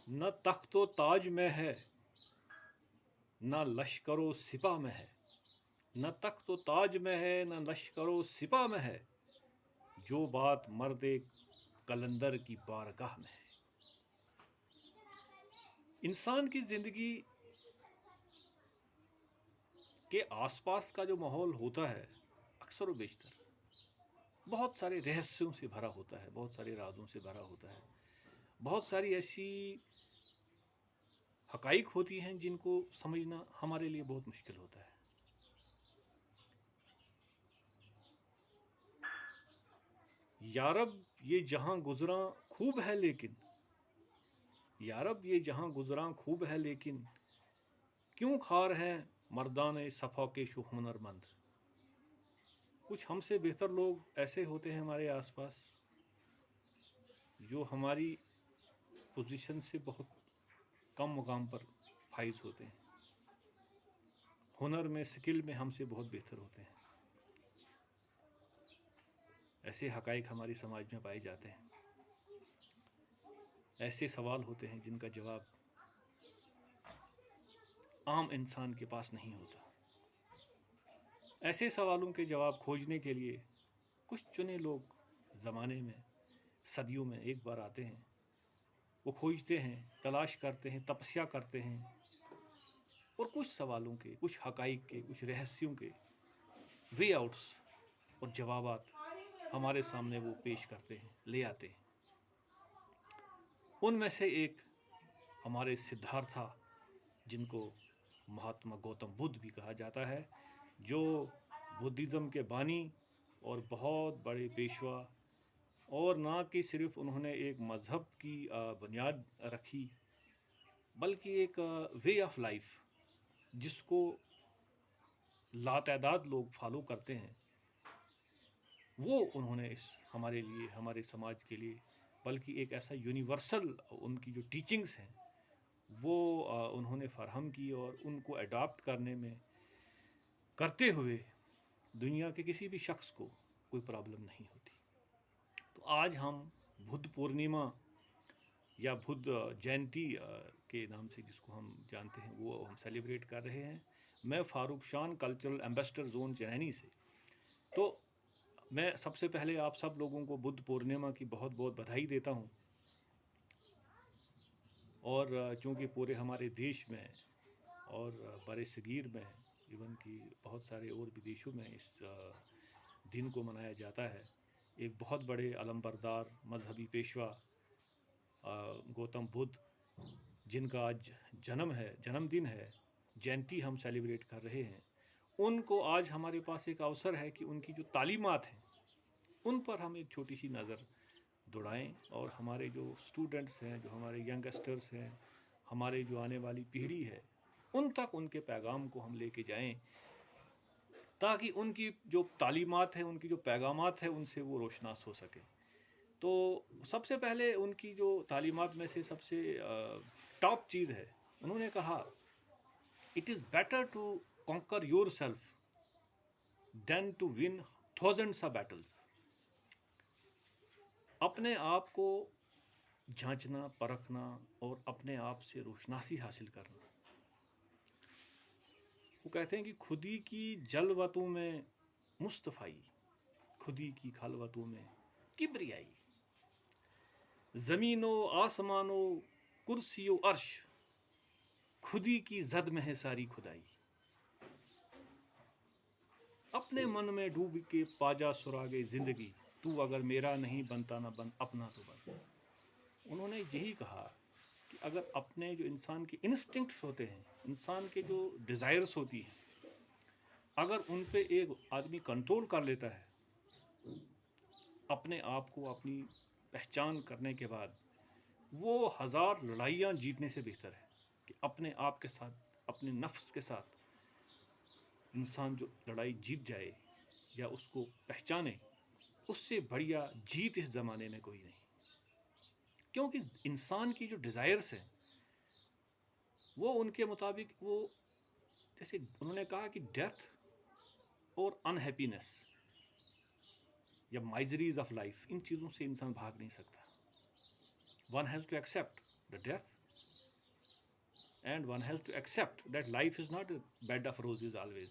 نہ تخت و تاج میں ہے، نہ لشکر و سپاہ میں ہے، نہ تخت و تاج میں ہے، نہ لشکر و سپاہ میں ہے، جو بات مرد قلندر کی بارگاہ میں ہے۔ انسان کی زندگی کے آس پاس کا جو ماحول ہوتا ہے اکثر و بیشتر بہت سارے رہسیوں سے بھرا ہوتا ہے، بہت سارے رازوں سے بھرا ہوتا ہے، بہت ساری ایسی حقائق ہوتی ہیں جن کو سمجھنا ہمارے لیے بہت مشکل ہوتا ہے۔ یارب یہ جہاں گزراں خوب ہے لیکن، یارب یہ جہاں گزراں خوب ہے لیکن، کیوں خار ہیں مردان صفا کے شو ہنر مند۔ کچھ ہم سے بہتر لوگ ایسے ہوتے ہیں ہمارے آس پاس جو ہماری پوزیشن سے بہت کم مقام پر فائز ہوتے ہیں، ہنر میں سکل میں ہم سے بہت بہتر ہوتے ہیں۔ ایسے حقائق ہماری سماج میں پائے جاتے ہیں، ایسے سوال ہوتے ہیں جن کا جواب عام انسان کے پاس نہیں ہوتا۔ ایسے سوالوں کے جواب کھوجنے کے لیے کچھ چنے لوگ زمانے میں صدیوں میں ایک بار آتے ہیں، وہ کھوجتے ہیں، تلاش کرتے ہیں، تپسیا کرتے ہیں، اور کچھ سوالوں کے، کچھ حقائق کے، کچھ رہسیوں کے وے آؤٹس اور جوابات ہمارے سامنے وہ پیش کرتے ہیں، لے آتے ہیں۔ ان میں سے ایک ہمارے سدھارتھا، جن کو مہاتما گوتم بدھ بھی کہا جاتا ہے، جو بدھزم کے بانی اور بہت بڑے پیشوا، اور نہ کہ صرف انہوں نے ایک مذہب کی بنیاد رکھی بلکہ ایک وے آف لائف جس کو لاتعداد لوگ فالو کرتے ہیں، وہ انہوں نے ہمارے لیے، ہمارے سماج کے لیے، بلکہ ایک ایسا یونیورسل ان کی جو ٹیچنگز ہیں وہ انہوں نے فراہم کی، اور ان کو اڈاپٹ کرتے ہوئے دنیا کے کسی بھی شخص کو کوئی پرابلم نہیں ہوتی۔ تو آج ہم بدھ پورنیما یا بدھ جینتی کے نام سے جس کو ہم جانتے ہیں وہ ہم سیلیبریٹ کر رہے ہیں۔ میں فاروق شان کلچرل ایمبیسڈر زون چنینی سے، تو میں سب سے پہلے آپ سب لوگوں کو بدھ پورنیما کی بہت بہت بدھائی دیتا ہوں، اور چونکہ پورے ہمارے دیش میں اور بر صغیر میں، ایون کہ بہت سارے اور بھی دیشوں میں اس دن کو منایا جاتا ہے، ایک بہت بڑے علم بردار مذہبی پیشوا گوتم بدھ، جن کا آج جنم دن ہے، جینتی ہم سیلیبریٹ کر رہے ہیں، ان کو آج ہمارے پاس ایک اوسر ہے کہ ان کی جو تعلیمات ہیں ان پر ہم ایک چھوٹی سی نظر دوڑائیں، اور ہمارے جو اسٹوڈنٹس ہیں، جو ہمارے ینگسٹرس ہیں، ہمارے جو آنے والی پیڑھی ہے، ان تک ان کے پیغام کو ہم لے کے جائیں، تاکہ ان کی جو تعلیمات ہیں، ان کی جو پیغامات ہیں، ان سے وہ روشناس ہو سکے۔ تو سب سے پہلے ان کی جو تعلیمات میں سے سب سے ٹاپ چیز ہے، انہوں نے کہا it is better to conquer yourself than to win thousands of battles۔ اپنے آپ کو جھانچنا، پرکھنا اور اپنے آپ سے روشناسی حاصل کرنا۔ وہ کہتے ہیں کہ خودی کی جلوتوں میں مصطفائی، خودی کی خلوتوں میں کبریائی، زمین و آسمان و کرسی و عرش، خودی کی زد میں ہے ساری خدائی۔ اپنے من میں ڈوب کے پاجا سراغے زندگی، تو اگر میرا نہیں بنتا نہ بن اپنا تو بن۔ انہوں نے یہی کہا کہ اگر اپنے جو انسان کے انسٹنکٹس ہوتے ہیں، انسان کے جو ڈیزائرز ہوتی ہیں، اگر ان پہ ایک آدمی کنٹرول کر لیتا ہے اپنے آپ کو، اپنی پہچان کرنے کے بعد، وہ 1000 لڑائیاں جیتنے سے بہتر ہے کہ اپنے آپ کے ساتھ، اپنے نفس کے ساتھ انسان جو لڑائی جیت جائے یا اس کو پہچانے، اس سے بڑھیا جیت اس زمانے میں کوئی نہیں۔ کیونکہ انسان کی جو ڈیزائرز ہیں وہ ان کے مطابق، وہ جیسے انہوں نے کہا کہ ڈیتھ اور انہیپینس یا مائزریز آف لائف، ان چیزوں سے انسان بھاگ نہیں سکتا۔ One has to accept the death and one has to accept that life is not a bed of roses always.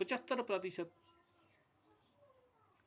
75%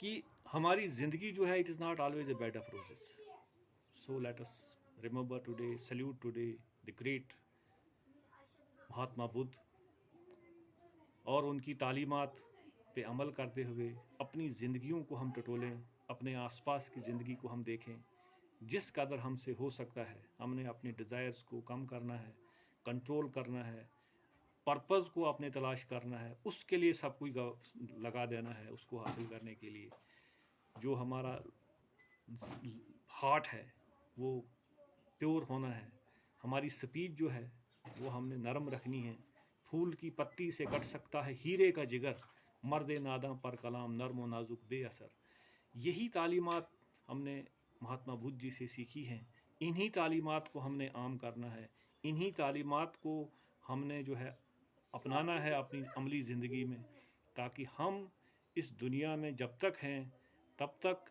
کہ ہماری زندگی جو ہے it is not always a bed of roses. So let us remember today, salute today the great Mahatma Buddha, اور ان کی تعلیمات پہ عمل کرتے ہوئے اپنی زندگیوں کو ہم ٹٹولیں, اپنے آس پاس کی زندگی کو ہم دیکھیں. جس قدر ہم سے ہو سکتا ہے ہم نے اپنی ڈیزائرز کو کم کرنا ہے, کنٹرول کرنا ہے, پرپز کو اپنے تلاش کرنا ہے, اس کے لیے سب کچھ لگا دینا ہے. اس کو حاصل کرنے کے لیے جو ہمارا ہارٹ ہے وہ پیور ہونا ہے. ہماری سپیچ جو ہے وہ ہم نے نرم رکھنی ہے. پھول کی پتی سے کٹ سکتا ہے ہیرے کا جگر, مرد ناداں پر کلام نرم و نازک بے اثر. یہی تعلیمات ہم نے مہاتما بدھ جی سے سیکھی ہیں. انہی تعلیمات کو ہم نے عام کرنا ہے. انہی تعلیمات کو ہم نے جو ہے اپنانا ہے اپنی عملی زندگی میں, تاکہ ہم اس دنیا میں جب تک ہیں تب تک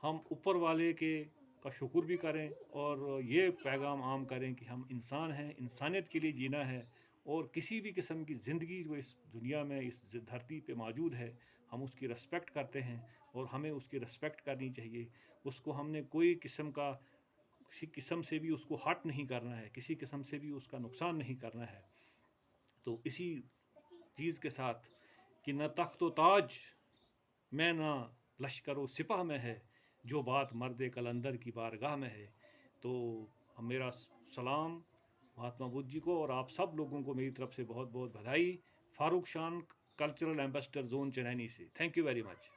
ہم اوپر والے کا شکر بھی کریں, اور یہ پیغام عام کریں کہ ہم انسان ہیں, انسانیت کے لیے جینا ہے, اور کسی بھی قسم کی زندگی جو اس دنیا میں اس دھرتی پہ موجود ہے ہم اس کی رسپیکٹ کرتے ہیں, اور ہمیں اس کی رسپیکٹ کرنی چاہیے. اس کو ہم نے کوئی قسم سے بھی اس کو ہرٹ نہیں کرنا ہے, کسی قسم سے بھی اس کا نقصان نہیں کرنا ہے. تو اسی چیز کے ساتھ کہ نہ تخت و تاج میں نہ لشکر و سپاہ میں ہے, جو بات مرد قلندر کی بارگاہ میں ہے. تو میرا سلام مہاتما بدھ جی کو, اور آپ سب لوگوں کو میری طرف سے بہت بہت بدھائی. فاروق شان, کلچرل ایمبیسڈر زون چنینی سے. Thank you very much.